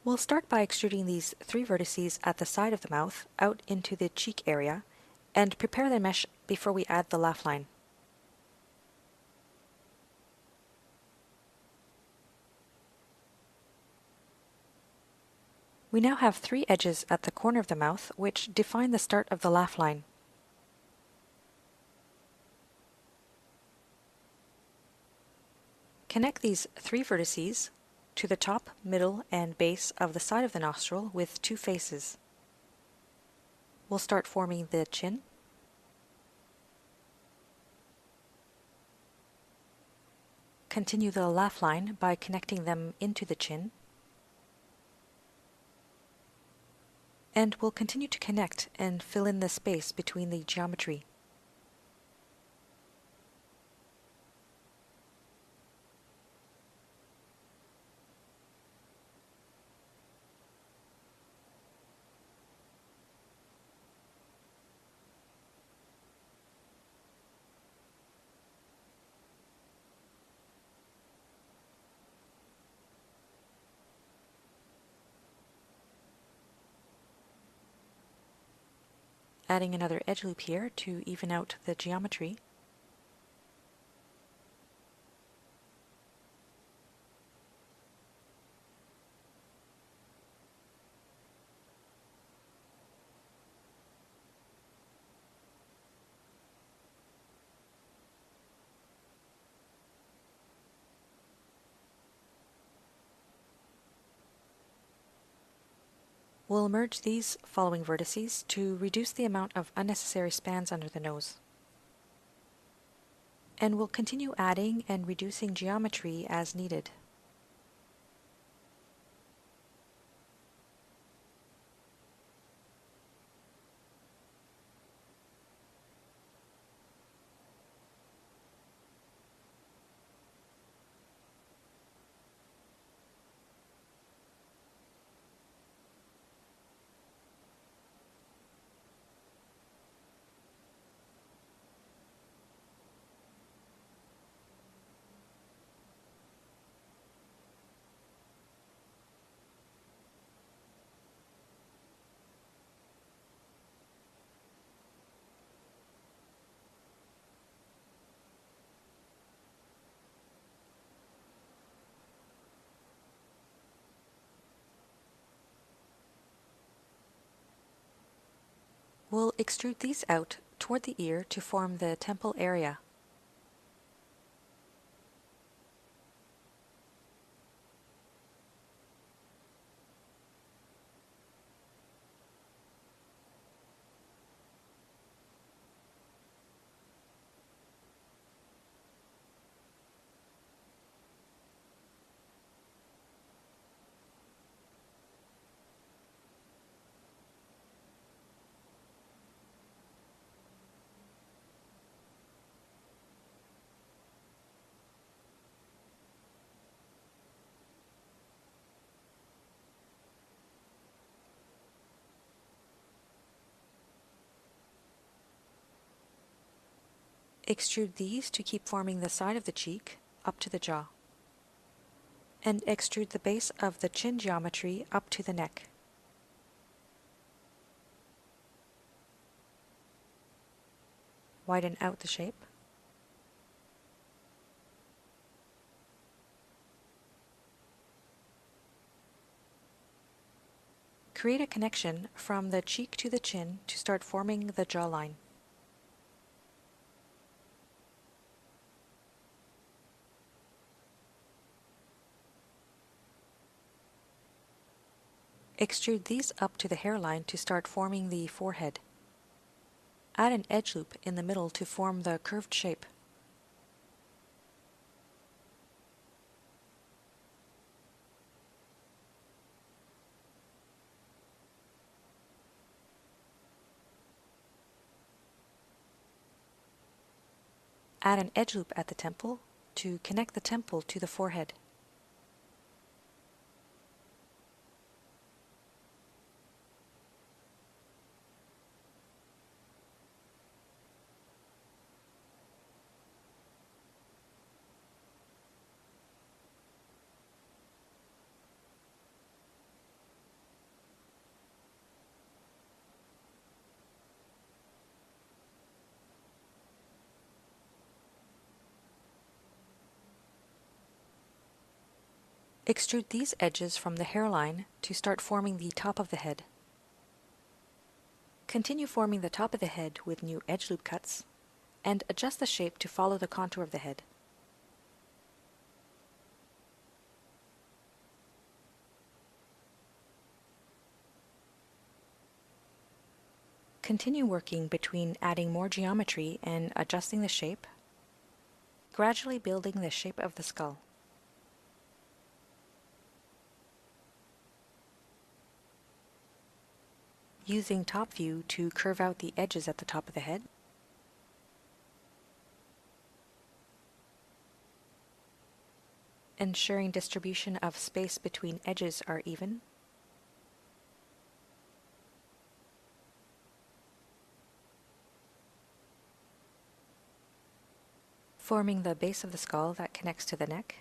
We'll start by extruding these 3 vertices at the side of the mouth out into the cheek area and prepare the mesh before we add the laugh line. We now have 3 edges at the corner of the mouth which define the start of the laugh line. Connect these 3 vertices to the top, middle, and base of the side of the nostril with 2 faces. We'll start forming the chin. Continue the laugh line by connecting them into the chin. And we'll continue to connect and fill in the space between the geometry. Adding another edge loop here to even out the geometry. We'll merge these following vertices to reduce the amount of unnecessary spans under the nose. And we'll continue adding and reducing geometry as needed. We'll extrude these out toward the ear to form the temple area. Extrude these to keep forming the side of the cheek up to the jaw. And extrude the base of the chin geometry up to the neck. Widen out the shape. Create a connection from the cheek to the chin to start forming the jawline. Extrude these up to the hairline to start forming the forehead. Add an edge loop in the middle to form the curved shape. Add an edge loop at the temple to connect the temple to the forehead. Extrude these edges from the hairline to start forming the top of the head. Continue forming the top of the head with new edge loop cuts, and adjust the shape to follow the contour of the head. Continue working between adding more geometry and adjusting the shape, gradually building the shape of the skull. Using top view to curve out the edges at the top of the head, ensuring distribution of space between edges are even, forming the base of the skull that connects to the neck,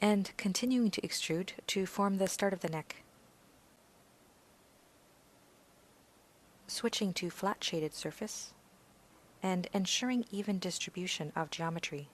and continuing to extrude to form the start of the neck. Switching to flat shaded surface, and ensuring even distribution of geometry.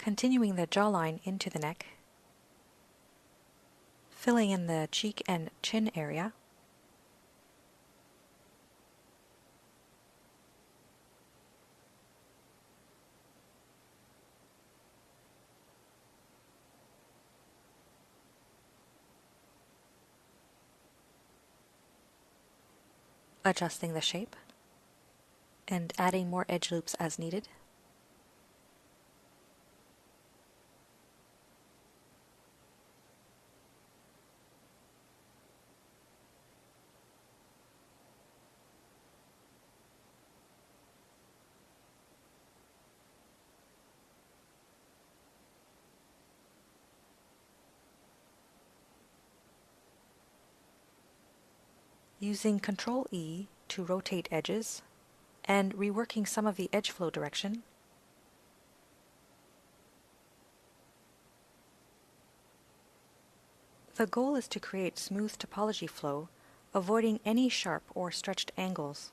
Continuing the jawline into the neck, filling in the cheek and chin area, adjusting the shape, and adding more edge loops as needed. Using Ctrl-E to rotate edges, and reworking some of the edge flow direction, the goal is to create smooth topology flow, avoiding any sharp or stretched angles.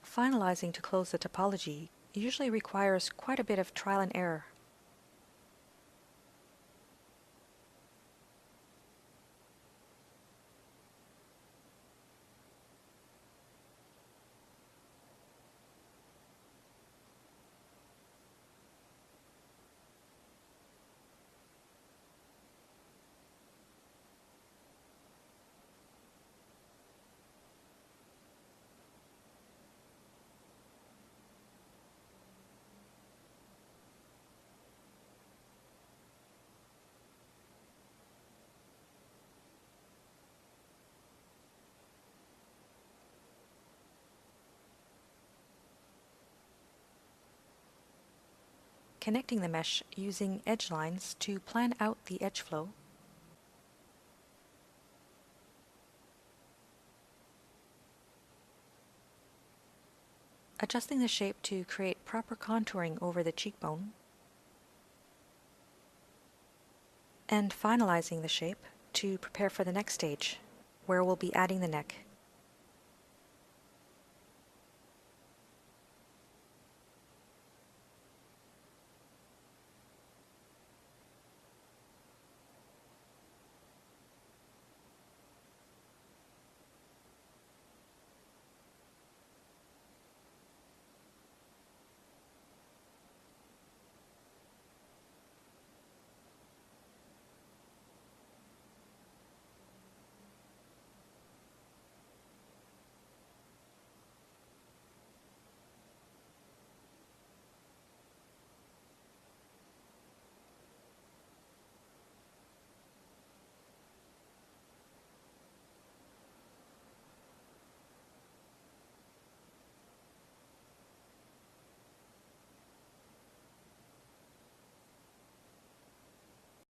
Finalizing to close the topology usually requires quite a bit of trial and error. Connecting the mesh using edge lines to plan out the edge flow, adjusting the shape to create proper contouring over the cheekbone, and finalizing the shape to prepare for the next stage, where we'll be adding the neck.